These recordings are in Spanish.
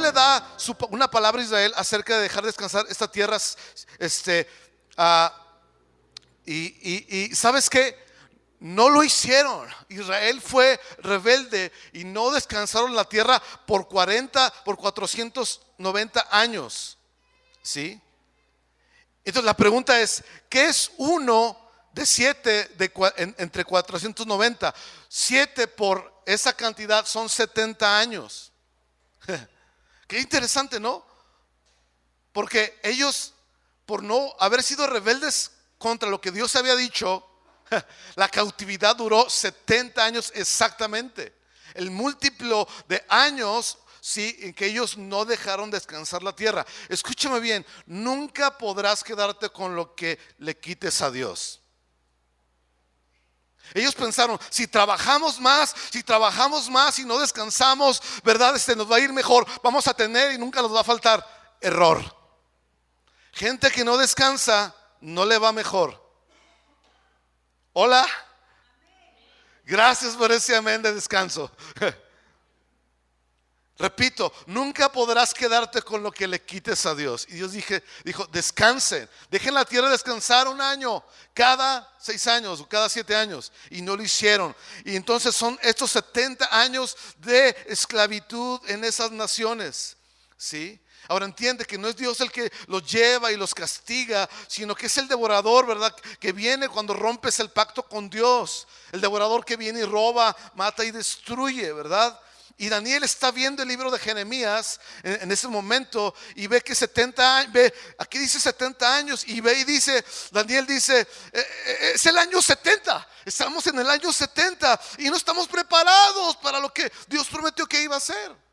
le da una palabra a Israel acerca de dejar descansar esta tierra. Y ¿sabes qué? No lo hicieron. Israel fue rebelde y no descansaron la tierra por 490 años. ¿Sí? Entonces la pregunta es, ¿qué es 1 de 7 entre 490? 7 por esa cantidad son 70 años. Qué interesante, ¿no? Porque ellos, por no haber sido rebeldes contra lo que Dios había dicho, la cautividad duró 70 años exactamente. El múltiplo de años, sí, en que ellos no dejaron descansar la tierra. Escúchame bien, nunca podrás quedarte con lo que le quites a Dios. Ellos pensaron, si trabajamos más y no descansamos, ¿verdad? Nos va a ir mejor, vamos a tener y nunca nos va a faltar. Error. Gente que no descansa, no le va mejor. Hola. Gracias por ese amén de descanso. Repito, nunca podrás quedarte con lo que le quites a Dios. Y Dios dijo, descansen, dejen la tierra descansar un año, cada 6 años o cada 7 años. Y no lo hicieron. Y entonces son estos 70 años de esclavitud en esas naciones. ¿Sí? Ahora entiende que no es Dios el que los lleva y los castiga, sino que es el devorador, ¿verdad? Que viene cuando rompes el pacto con Dios. El devorador que viene y roba, mata y destruye, ¿verdad? Y Daniel está viendo el libro de Jeremías en ese momento y ve que 70 años, aquí dice 70 años y ve y dice, Daniel dice, es el año 70, estamos en el año 70 y no estamos preparados para lo que Dios prometió que iba a hacer.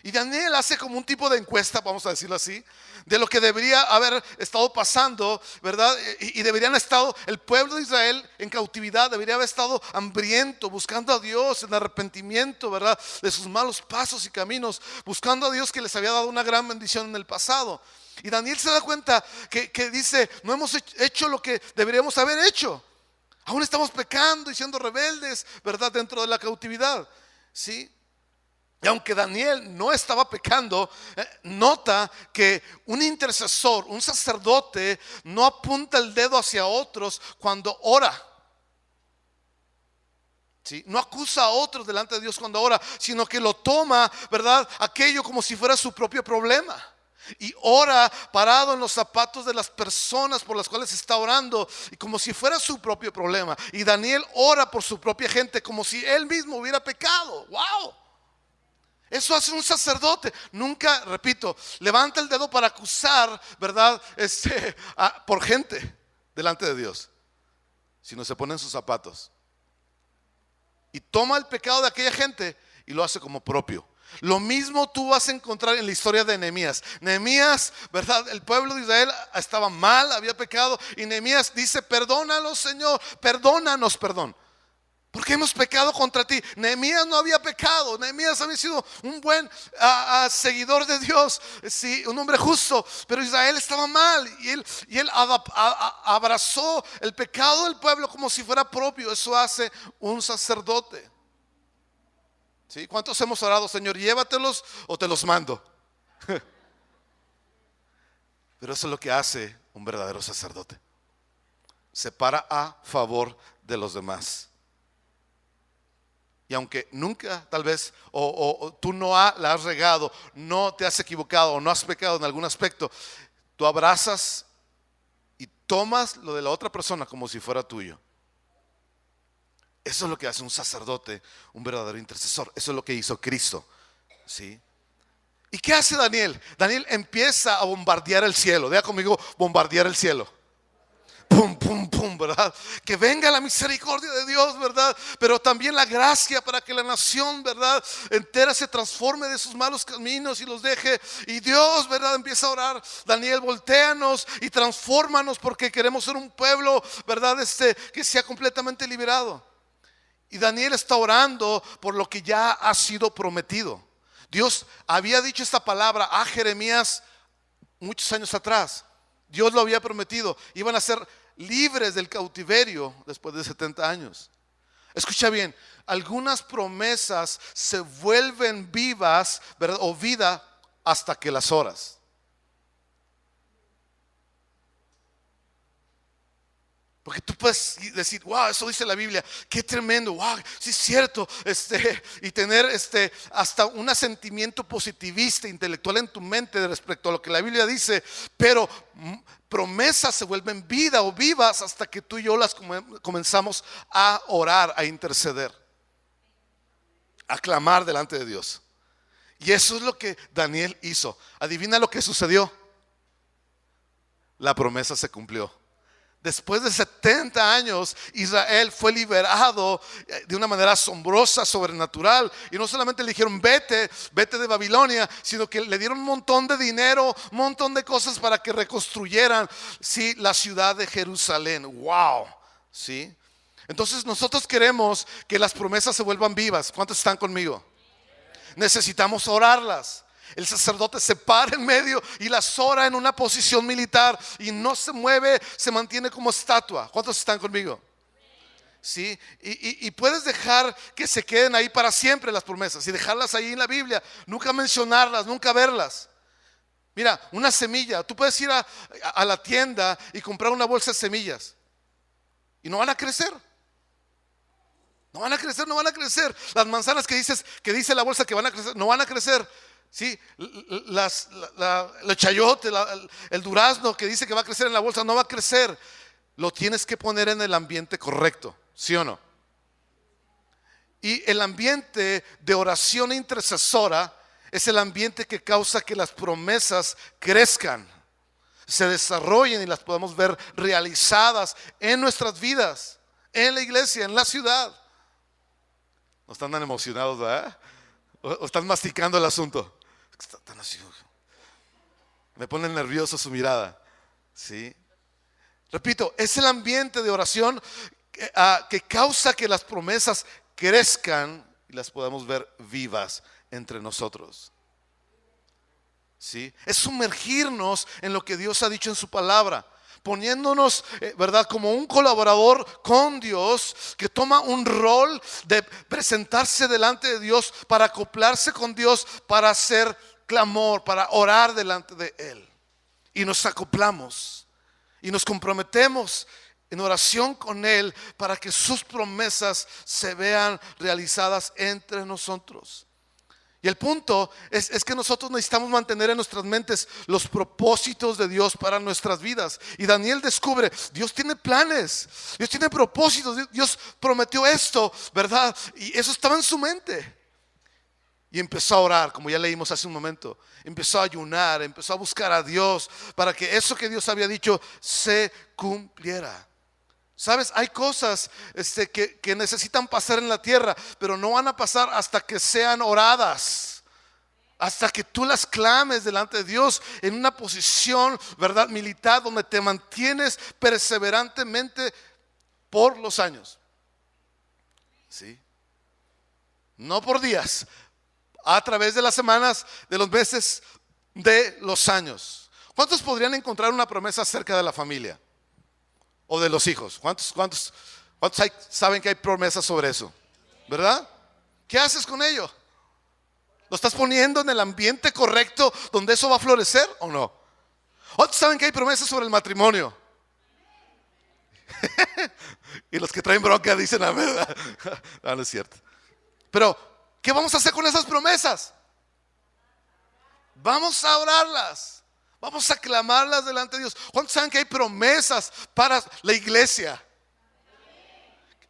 Y Daniel hace como un tipo de encuesta, vamos a decirlo así, de lo que debería haber estado pasando, ¿verdad? Y deberían estado, el pueblo de Israel en cautividad debería haber estado hambriento, buscando a Dios en arrepentimiento, ¿verdad? De sus malos pasos y caminos, buscando a Dios que les había dado una gran bendición en el pasado. Y Daniel se da cuenta que dice, no hemos hecho lo que deberíamos haber hecho. Aún estamos pecando y siendo rebeldes, ¿verdad? Dentro de la cautividad, ¿sí? Y aunque Daniel no estaba pecando, nota que un intercesor, un sacerdote, no apunta el dedo hacia otros cuando ora. ¿Sí? No acusa a otros delante de Dios cuando ora, sino que lo toma, ¿verdad? Aquello como si fuera su propio problema. Y ora parado en los zapatos de las personas por las cuales está orando, y como si fuera su propio problema. Y Daniel ora por su propia gente como si él mismo hubiera pecado. ¡Wow! Eso hace un sacerdote. Nunca, repito, levanta el dedo para acusar, ¿verdad? Por gente delante de Dios, sino se pone en sus zapatos y toma el pecado de aquella gente y lo hace como propio. Lo mismo tú vas a encontrar en la historia de Nehemías. Nehemías, ¿verdad? El pueblo de Israel estaba mal, había pecado, y Nehemías dice, perdónalos, Señor, perdónanos, perdón, porque hemos pecado contra ti. Nehemías no había pecado. Nehemías había sido un buen seguidor de Dios, sí, un hombre justo. Pero Israel estaba mal y él abrazó el pecado del pueblo como si fuera propio. Eso hace un sacerdote. ¿Sí? ¿Cuántos hemos orado, Señor, llévatelos o te los mando? Pero eso es lo que hace un verdadero sacerdote. Se para a favor de los demás. Y aunque nunca tal vez o tú no la has regado, no te has equivocado o no has pecado en algún aspecto, tú abrazas y tomas lo de la otra persona como si fuera tuyo. Eso es lo que hace un sacerdote, un verdadero intercesor. Eso es lo que hizo Cristo, ¿sí? ¿Y qué hace Daniel? Daniel empieza a bombardear el cielo. Diga conmigo, bombardear el cielo. Pum, pum, pum, ¿verdad? Que venga la misericordia de Dios, ¿verdad? Pero también la gracia para que la nación, ¿verdad? Entera se transforme de sus malos caminos y los deje. Y Dios, ¿verdad? Empieza a orar. Daniel, voltéanos y transfórmanos porque queremos ser un pueblo, ¿verdad? Que sea completamente liberado. Y Daniel está orando por lo que ya ha sido prometido. Dios había dicho esta palabra a Jeremías muchos años atrás. Dios lo había prometido. Iban a ser libres del cautiverio después de 70 años. Escucha bien, algunas promesas se vuelven vivas, ¿verdad? O vida hasta que las oras. Porque tú puedes decir, wow, eso dice la Biblia, qué tremendo, wow, sí es cierto, y tener hasta un sentimiento positivista, intelectual en tu mente respecto a lo que la Biblia dice, pero promesas se vuelven vida o vivas hasta que tú y yo las comenzamos a orar, a interceder, a clamar delante de Dios. Y eso es lo que Daniel hizo. Adivina lo que sucedió. La promesa se cumplió. Después de 70 años, Israel fue liberado de una manera asombrosa, sobrenatural. Y no solamente le dijeron, vete de Babilonia, sino que le dieron un montón de dinero, un montón de cosas para que reconstruyeran, ¿sí?, la ciudad de Jerusalén. Wow, ¿sí? Entonces nosotros queremos que las promesas se vuelvan vivas. ¿Cuántos están conmigo? Necesitamos orarlas. El sacerdote se para en medio y las ora en una posición militar y no se mueve, se mantiene como estatua. ¿Cuántos están conmigo? ¿Sí? Y puedes dejar que se queden ahí para siempre las promesas y dejarlas ahí en la Biblia, nunca mencionarlas, nunca verlas. Mira, una semilla, tú puedes ir a la tienda y comprar una bolsa de semillas y no van a crecer. No van a crecer, no van a crecer. Las manzanas que dice la bolsa que van a crecer, no van a crecer. Sí, el chayote, el durazno que dice que va a crecer en la bolsa, no va a crecer. Lo tienes que poner en el ambiente correcto, ¿sí o no? Y el ambiente de oración intercesora es el ambiente que causa que las promesas crezcan, se desarrollen y las podamos ver realizadas en nuestras vidas, en la iglesia, en la ciudad. No están tan emocionados, ¿verdad? O están masticando el asunto. Tan así. Me pone nervioso su mirada. ¿Sí? Repito, es el ambiente de oración que causa que las promesas crezcan y las podamos ver vivas entre nosotros. ¿Sí? Es sumergirnos en lo que Dios ha dicho en su palabra, poniéndonos, ¿verdad?, como un colaborador con Dios que toma un rol de presentarse delante de Dios, para acoplarse con Dios, para hacer clamor, para orar delante de Él. Y nos acoplamos y nos comprometemos en oración con Él para que sus promesas se vean realizadas entre nosotros. Y el punto es que nosotros necesitamos mantener en nuestras mentes los propósitos de Dios para nuestras vidas. Y Daniel descubre, Dios tiene planes, Dios tiene propósitos, Dios prometió esto, ¿verdad? Y eso estaba en su mente. Y empezó a orar, como ya leímos hace un momento. Empezó a ayunar, empezó a buscar a Dios para que eso que Dios había dicho se cumpliera. Sabes, hay cosas que necesitan pasar en la tierra, pero no van a pasar hasta que sean oradas, hasta que tú las clames delante de Dios en una posición, ¿verdad?, militar, donde te mantienes perseverantemente por los años. ¿Sí? No por días, a través de las semanas, de los meses, de los años. ¿Cuántos podrían encontrar una promesa acerca de la familia o de los hijos? ¿Cuántos saben que hay promesas sobre eso? ¿Verdad? ¿Qué haces con ello? ¿Lo estás poniendo en el ambiente correcto donde eso va a florecer o no? ¿Cuántos saben que hay promesas sobre el matrimonio? Y los que traen bronca dicen amén. No, no es cierto. Pero ¿qué vamos a hacer con esas promesas? Vamos a orarlas. Vamos a clamarlas delante de Dios. ¿Cuántos saben que hay promesas para la iglesia?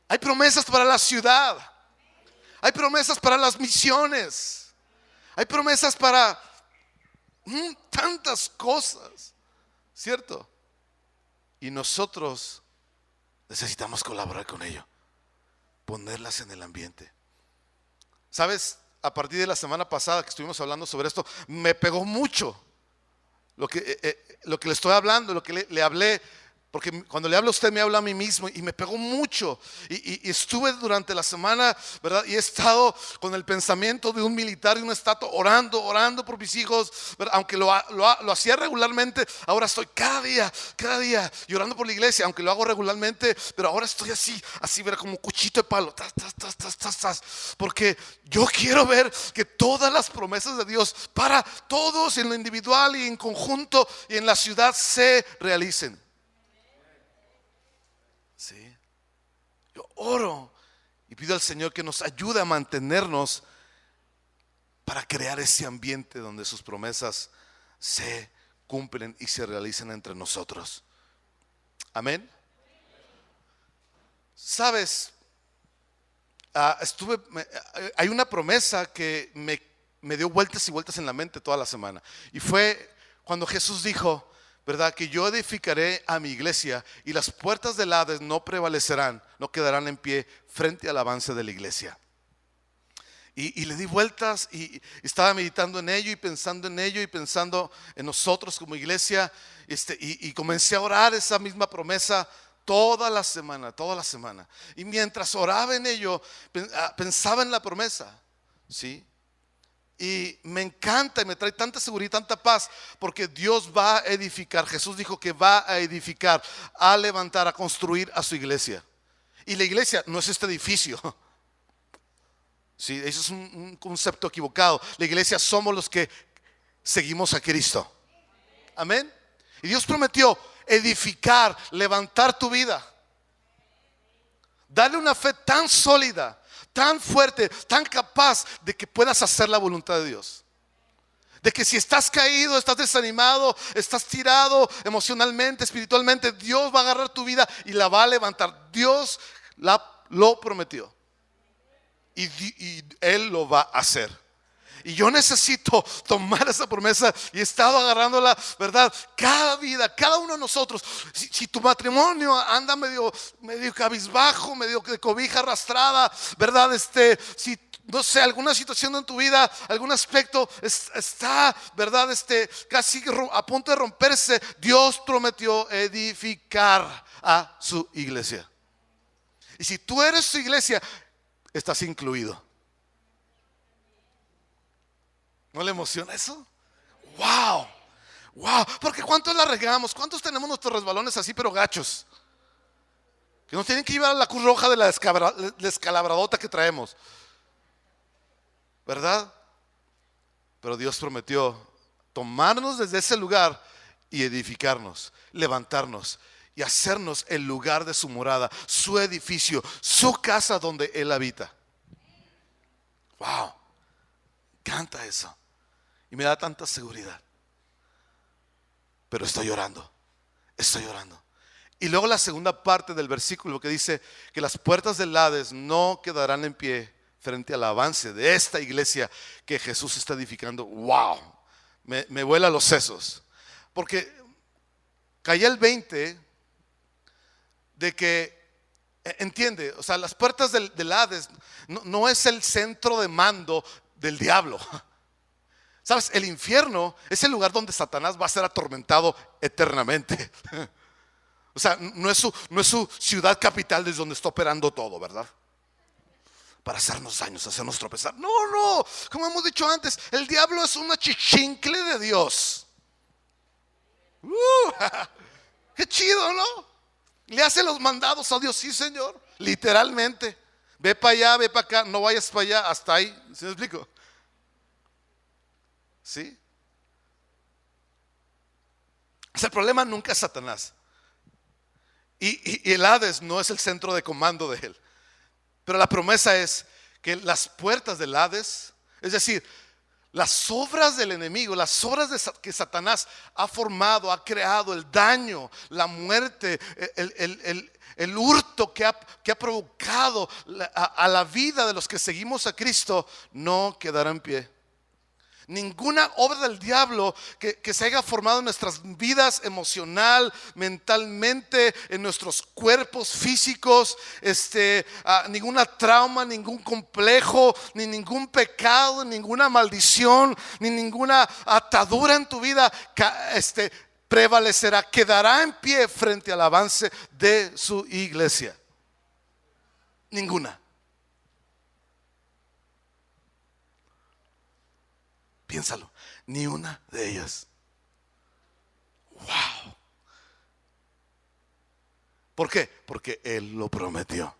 Hay promesas para la ciudad. Hay promesas para las misiones. Hay promesas para tantas cosas, ¿cierto? Y nosotros necesitamos colaborar con ello, ponerlas en el ambiente. ¿Sabes? A partir de la semana pasada que estuvimos hablando sobre esto, me pegó mucho lo que le estoy hablando, lo que le hablé, Porque cuando le hablo a usted me habla a mí mismo y me pegó mucho y estuve durante la semana, ¿verdad? Y he estado con el pensamiento de un militar y un estatua orando por mis hijos, ¿verdad? Aunque lo hacía regularmente, ahora estoy cada día llorando por la iglesia, aunque lo hago regularmente, pero ahora estoy así, ¿verdad? Como cuchito de palo, porque yo quiero ver que todas las promesas de Dios para todos en lo individual y en conjunto y en la ciudad se realicen. Sí. Yo oro y pido al Señor que nos ayude a mantenernos para crear ese ambiente donde sus promesas se cumplen y se realicen entre nosotros. Amén. Sabes, hay una promesa que me dio vueltas y vueltas en la mente toda la semana, y fue cuando Jesús dijo, ¿verdad? Que yo edificaré a mi iglesia y las puertas del Hades no prevalecerán, no quedarán en pie frente al avance de la iglesia. Y le di vueltas y estaba meditando en ello y pensando en nosotros como iglesia, y comencé a orar esa misma promesa toda la semana. Y mientras oraba en ello, pensaba en la promesa, ¿sí? Y me encanta y me trae tanta seguridad y tanta paz, porque Dios va a edificar. Jesús dijo que va a edificar, a levantar, a construir a su iglesia. Y la iglesia no es este edificio. Sí, eso es un concepto equivocado. La iglesia somos los que seguimos a Cristo. Amén. Y Dios prometió edificar, levantar tu vida, darle una fe tan sólida, tan fuerte, tan capaz de que puedas hacer la voluntad de Dios. De que si estás caído, estás desanimado, estás tirado emocionalmente, espiritualmente, Dios va a agarrar tu vida y la va a levantar. Dios lo prometió y Él lo va a hacer. Y yo necesito tomar esa promesa y he estado agarrándola, ¿verdad? Cada vida, cada uno de nosotros. Si tu matrimonio anda medio cabizbajo, medio de cobija arrastrada, ¿verdad? Si no sé, alguna situación en tu vida, algún aspecto está, ¿verdad? Casi a punto de romperse, Dios prometió edificar a su iglesia. Y si tú eres su iglesia, estás incluido. ¿No le emociona eso? ¡Wow! Porque ¿cuántos la regamos? ¿Cuántos tenemos nuestros resbalones así pero gachos? Que nos tienen que llevar a la Cruz Roja de la descalabradota que traemos, ¿verdad? Pero Dios prometió tomarnos desde ese lugar y edificarnos, levantarnos y hacernos el lugar de su morada, su edificio, su casa donde Él habita. ¡Wow! Canta eso. Y me da tanta seguridad. Pero estoy orando. Y luego la segunda parte del versículo que dice que las puertas del Hades no quedarán en pie frente al avance de esta iglesia que Jesús está edificando. ¡Wow! Me vuela los sesos. Porque caí el 20 de que, entiende, o sea, las puertas del Hades no es el centro de mando del diablo. ¿Sabes? El infierno es el lugar donde Satanás va a ser atormentado eternamente. O sea, no es su ciudad capital desde donde está operando todo, ¿verdad? Para hacernos daños, hacernos tropezar. No, como hemos dicho antes, el diablo es una chichincle de Dios. Qué chido, ¿no? Le hace los mandados a Dios, sí, Señor, literalmente. Ve para allá, ve para acá, no vayas para allá, hasta ahí. ¿Sí me explico? ¿Sí? O sea, el problema nunca es Satanás. Y el Hades no es el centro de comando de él. Pero la promesa es que las puertas del Hades, es decir, las obras del enemigo, las obras que Satanás ha formado, ha creado, el daño, la muerte, el hurto que ha provocado a la vida de los que seguimos a Cristo, no quedará en pie. Ninguna obra del diablo que se haya formado en nuestras vidas emocional, mentalmente, en nuestros cuerpos físicos, ninguna trauma, ningún complejo, ni ningún pecado, ninguna maldición, ni ninguna atadura en tu vida, prevalecerá, quedará en pie frente al avance de su iglesia? Ninguna. Piénsalo, ni una de ellas. Wow. ¿Por qué? Porque Él lo prometió.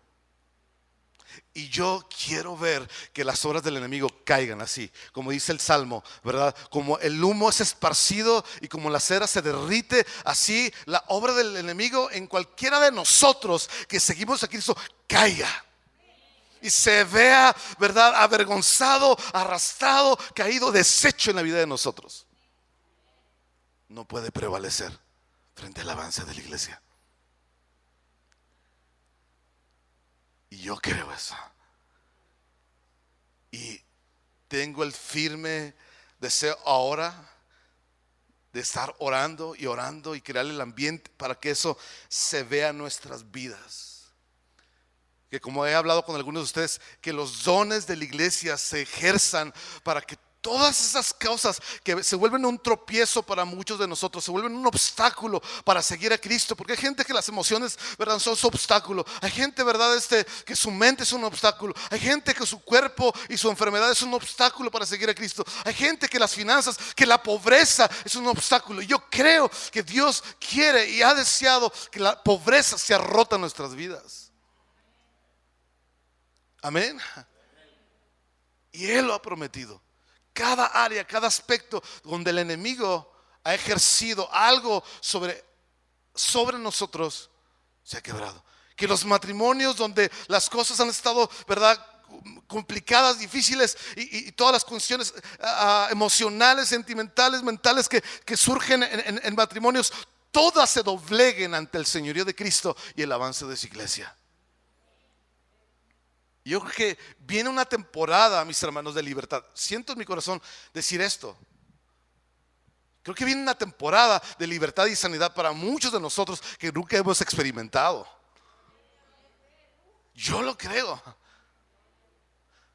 Y yo quiero ver que las obras del enemigo caigan así, como dice el Salmo, ¿verdad? Como el humo es esparcido y como la cera se derrite, así la obra del enemigo en cualquiera de nosotros que seguimos a Cristo caiga. Y se vea, ¿verdad? Avergonzado, arrastrado, caído, deshecho en la vida de nosotros. No puede prevalecer frente al avance de la iglesia. Y yo creo eso. Y tengo el firme deseo ahora de estar orando y crear el ambiente para que eso se vea en nuestras vidas. Que como he hablado con algunos de ustedes, que los dones de la iglesia se ejerzan para que todas esas cosas que se vuelven un tropiezo para muchos de nosotros, se vuelven un obstáculo para seguir a Cristo. Porque hay gente que las emociones, ¿verdad?, son su obstáculo. Hay gente, ¿verdad?, que su mente es un obstáculo. Hay gente que su cuerpo y su enfermedad es un obstáculo para seguir a Cristo. Hay gente que las finanzas, que la pobreza es un obstáculo. Y yo creo que Dios quiere y ha deseado que la pobreza sea rota en nuestras vidas. Amén. Y Él lo ha prometido. Cada área, cada aspecto donde el enemigo ha ejercido algo sobre nosotros, se ha quebrado. Que los matrimonios donde las cosas han estado, ¿verdad?, complicadas, difíciles, y todas las cuestiones emocionales, sentimentales, mentales que surgen en matrimonios, todas se dobleguen ante el señorío de Cristo y el avance de su iglesia. Yo creo que viene una temporada, mis hermanos, de libertad. Siento en mi corazón decir esto. Creo que viene una temporada de libertad y sanidad para muchos de nosotros que nunca hemos experimentado. Yo lo creo.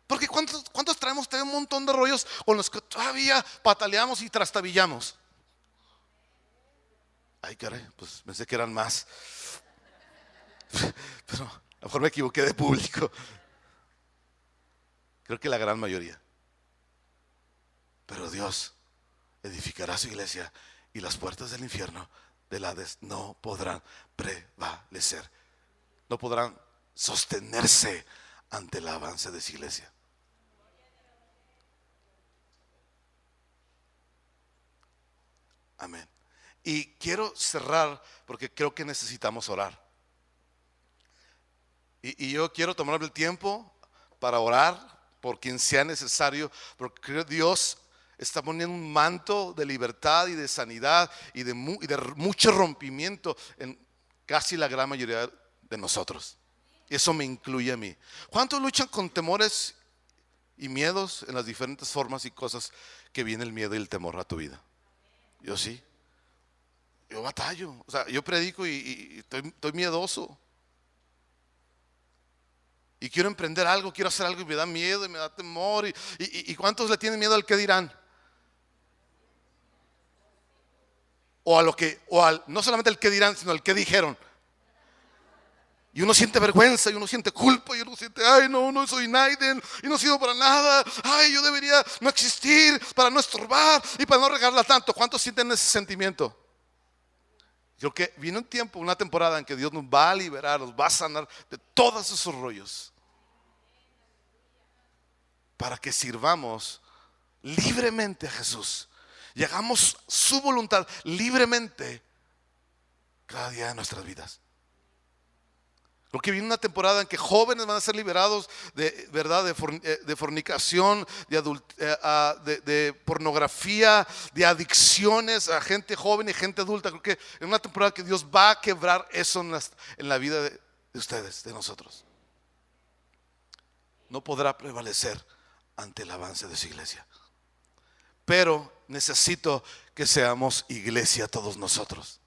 Porque ¿cuántos traemos un montón de rollos con los que todavía pataleamos y trastabillamos? Ay, caray, pues pensé que eran más. Pero a lo mejor me equivoqué de público. Creo que la gran mayoría. Pero Dios edificará su iglesia y las puertas del infierno del Hades no podrán prevalecer. No podrán sostenerse ante el avance de su iglesia. Amén. Y quiero cerrar porque creo que necesitamos orar. Y yo quiero tomarme el tiempo para orar por quien sea necesario, porque creo que Dios está poniendo un manto de libertad y de sanidad y de mucho rompimiento en casi la gran mayoría de nosotros. Y eso me incluye a mí. ¿Cuántos luchan con temores y miedos en las diferentes formas y cosas que viene el miedo y el temor a tu vida? Yo sí. Yo batallo. O sea, yo predico y estoy miedoso. Y quiero emprender algo, quiero hacer algo y me da miedo y me da temor. ¿Y cuántos le tienen miedo al qué dirán? No solamente al qué dirán, sino al qué dijeron. Y uno siente vergüenza, y uno siente culpa, y uno siente, ay, no soy nadie, y no sirvo para nada. Ay, yo debería no existir para no estorbar y para no regarla tanto. ¿Cuántos sienten ese sentimiento? Yo creo que viene un tiempo, una temporada en que Dios nos va a liberar, nos va a sanar de todos esos rollos, para que sirvamos libremente a Jesús y hagamos su voluntad libremente cada día de nuestras vidas. Creo que viene una temporada en que jóvenes van a ser liberados de, ¿verdad?, de fornicación, de pornografía, de adicciones a gente joven y gente adulta. Creo que en una temporada que Dios va a quebrar eso en la vida de ustedes, de nosotros. No podrá prevalecer ante el avance de su iglesia. Pero necesito que seamos iglesia todos nosotros.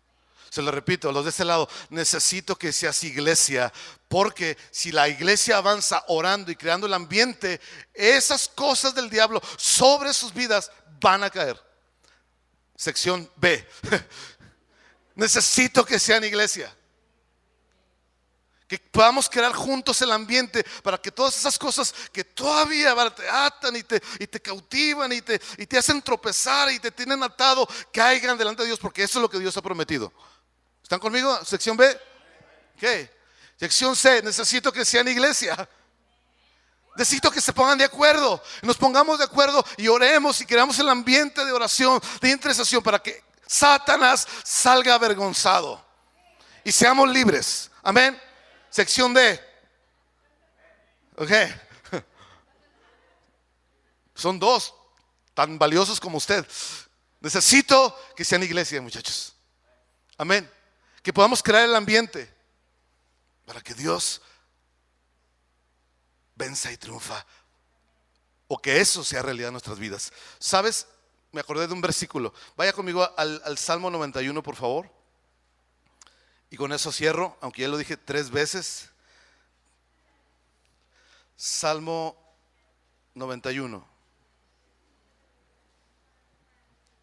Se lo repito, los de este lado, necesito que seas iglesia, porque si la iglesia avanza orando y creando el ambiente, esas cosas del diablo sobre sus vidas van a caer. Sección B. Necesito que sean iglesia. Que podamos crear juntos el ambiente para que todas esas cosas que todavía te atan y te cautivan y te hacen tropezar y te tienen atado, caigan delante de Dios, porque eso es lo que Dios ha prometido. ¿Están conmigo? Sección B. ¿Qué? Sección C. Necesito que sean iglesia. Necesito que se pongan de acuerdo, nos pongamos de acuerdo y oremos y creamos el ambiente de oración, de intercesión, para que Satanás salga avergonzado y seamos libres. Amén. Sección D. Ok. Son dos tan valiosos como usted. Necesito que sean iglesia, muchachos. Amén. Que podamos crear el ambiente para que Dios venza y triunfa, o que eso sea realidad en nuestras vidas. ¿Sabes? Me acordé de un versículo. Vaya conmigo al Salmo 91, por favor. Y con eso cierro, aunque ya lo dije 3 veces. Salmo 91.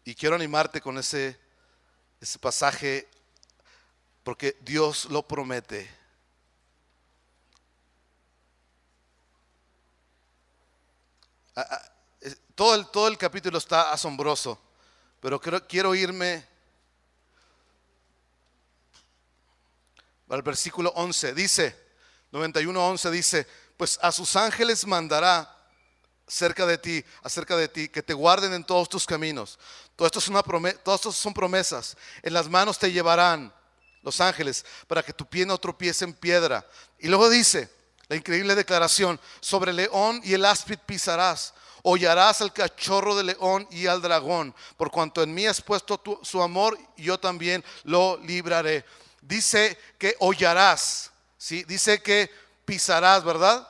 Y quiero animarte con ese pasaje, porque Dios lo promete. Todo el capítulo está asombroso, pero quiero irme al versículo 11. Dice, 91:11 dice: pues a sus ángeles mandará acerca de ti, que te guarden en todos tus caminos. Todo esto son promesas. En las manos te llevarán los ángeles, para que tu pie no tropiece en piedra. Y luego dice la increíble declaración: sobre el león y el áspid pisarás, hollarás al cachorro del león y al dragón, por cuanto en mí has puesto su amor, yo también lo libraré. Dice que hollarás, ¿sí? Dice que pisarás, ¿verdad?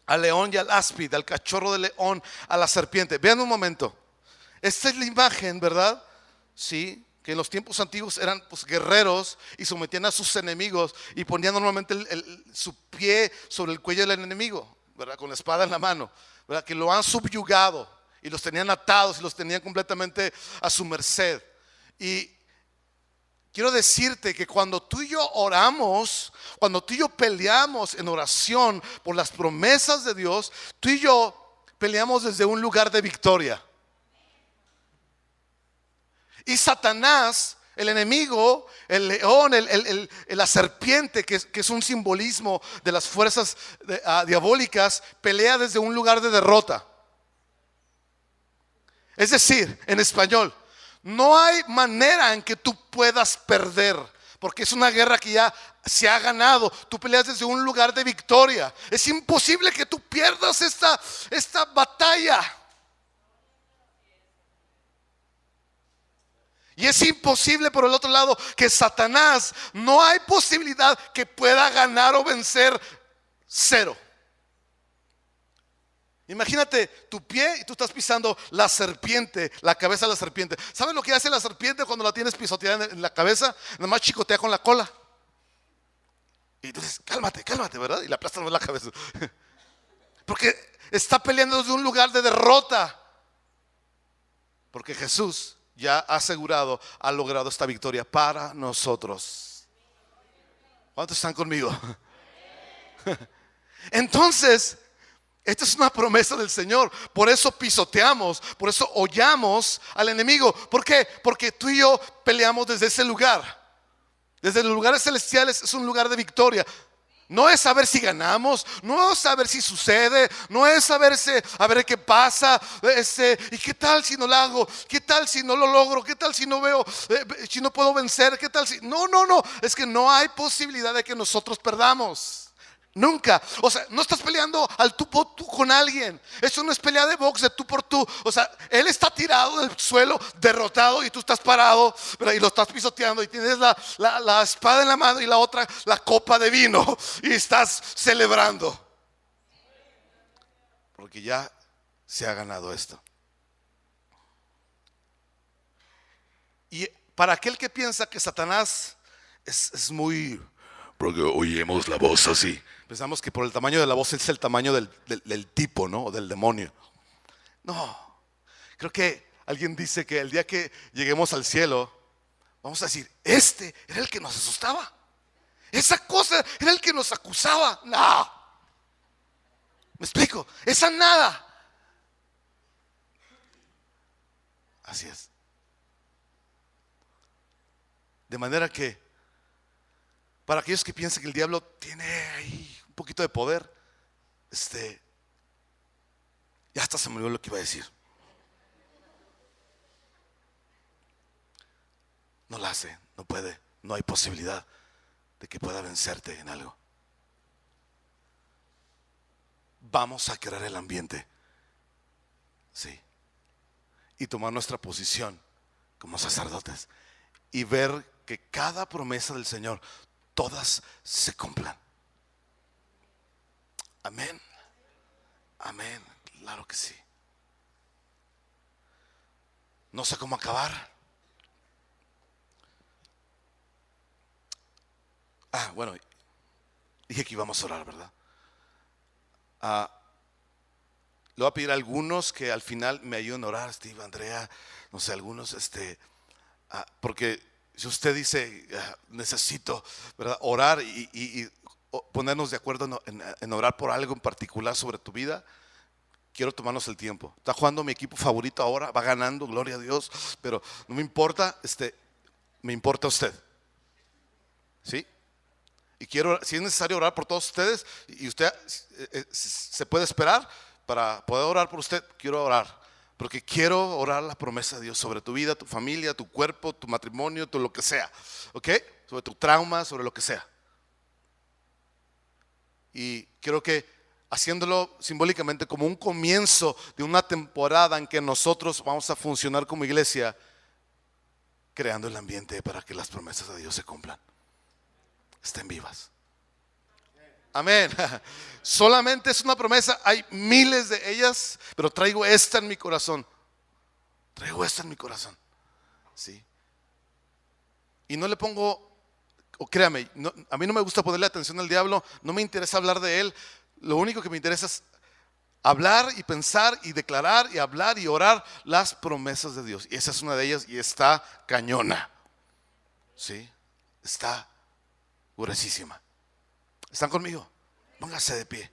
Al león y al áspid, al cachorro del león, a la serpiente. Vean un momento. Esta es la imagen, ¿verdad? Sí, que en los tiempos antiguos eran pues guerreros y sometían a sus enemigos y ponían normalmente su pie sobre el cuello del enemigo, ¿verdad? Con la espada en la mano, ¿verdad? Que lo han subyugado y los tenían atados y los tenían completamente a su merced. Y quiero decirte que cuando tú y yo oramos, cuando tú y yo peleamos en oración por las promesas de Dios, tú y yo peleamos desde un lugar de victoria. Y Satanás, el enemigo, el león, la serpiente, que es un simbolismo de las fuerzas diabólicas, pelea desde un lugar de derrota. Es decir, en español, no hay manera en que tú puedas perder, porque es una guerra que ya se ha ganado. Tú peleas desde un lugar de victoria. Es imposible que tú pierdas esta batalla. Y es imposible, por el otro lado, que Satanás, no hay posibilidad que pueda ganar o vencer. Cero. Imagínate tu pie y tú estás pisando la serpiente, la cabeza de la serpiente. ¿Sabes lo que hace la serpiente cuando la tienes pisoteada en la cabeza? Nada más chicotea con la cola. Y tú dices, cálmate, ¿verdad? Y le aplastas la cabeza. Porque está peleando desde un lugar de derrota. Porque Jesús ya ha asegurado, ha logrado esta victoria para nosotros. ¿Cuántos están conmigo? Entonces, esta es una promesa del Señor. Por eso pisoteamos, por eso hollamos al enemigo. ¿Por qué? Porque tú y yo peleamos desde ese lugar. Desde los lugares celestiales es un lugar de victoria. No es saber si ganamos, no es saber si sucede, no es saber a ver qué pasa, y qué tal si no lo hago, qué tal si no lo logro, qué tal si no veo, si no puedo vencer, qué tal si... No, es que no hay posibilidad de que nosotros perdamos. Nunca. O sea, no estás peleando al tú por tú con alguien. Eso no es pelea de box de tú por tú. O sea, él está tirado del suelo, derrotado, y tú estás parado, ¿verdad? Y lo estás pisoteando y tienes la espada en la mano y la otra la copa de vino y estás celebrando. Porque ya se ha ganado esto. Y para aquel que piensa que Satanás es muy... Porque oímos la voz así. Pensamos que por el tamaño de la voz es el tamaño del tipo, ¿no? O del demonio. No. Creo que alguien dice que el día que lleguemos al cielo, vamos a decir, este era el que nos asustaba. Esa cosa era el que nos acusaba. No. ¿Me explico? Esa nada. Así es. De manera que, para aquellos que piensan que el diablo tiene ahí un poquito de poder, ya hasta se me olvidó lo que iba a decir. No la hace, no puede, no hay posibilidad de que pueda vencerte en algo. Vamos a crear el ambiente, sí, y tomar nuestra posición como sacerdotes y ver que cada promesa del Señor, todas se cumplan. Amén. Amén. Claro que sí. No sé cómo acabar. Bueno, dije que íbamos a orar, ¿verdad? Le voy a pedir a algunos que al final me ayuden a orar, Steve, Andrea, no sé, algunos, porque si usted dice, necesito, ¿verdad?, orar y ponernos de acuerdo en orar por algo en particular sobre tu vida, quiero tomarnos el tiempo. Está jugando mi equipo favorito ahora, va ganando, gloria a Dios, pero no me importa, me importa usted, ¿sí? Y quiero, si es necesario, orar por todos ustedes, y usted se puede esperar para poder orar por usted. Quiero orar, porque quiero orar la promesa de Dios sobre tu vida, tu familia, tu cuerpo, tu matrimonio, tu lo que sea, ¿ok? Sobre tu trauma, sobre lo que sea. Y quiero que, haciéndolo simbólicamente como un comienzo de una temporada en que nosotros vamos a funcionar como iglesia, creando el ambiente para que las promesas de Dios se cumplan, estén vivas. Amén. Solamente es una promesa, hay miles de ellas, pero traigo esta en mi corazón. Traigo esta en mi corazón, ¿sí? Y no le pongo, o créame, a mí no me gusta ponerle atención al diablo, no me interesa hablar de él. Lo único que me interesa es hablar y pensar y declarar y hablar y orar las promesas de Dios. Y esa es una de ellas y está cañona, ¿sí? Está gruesísima. ¿Están conmigo? Póngase de pie.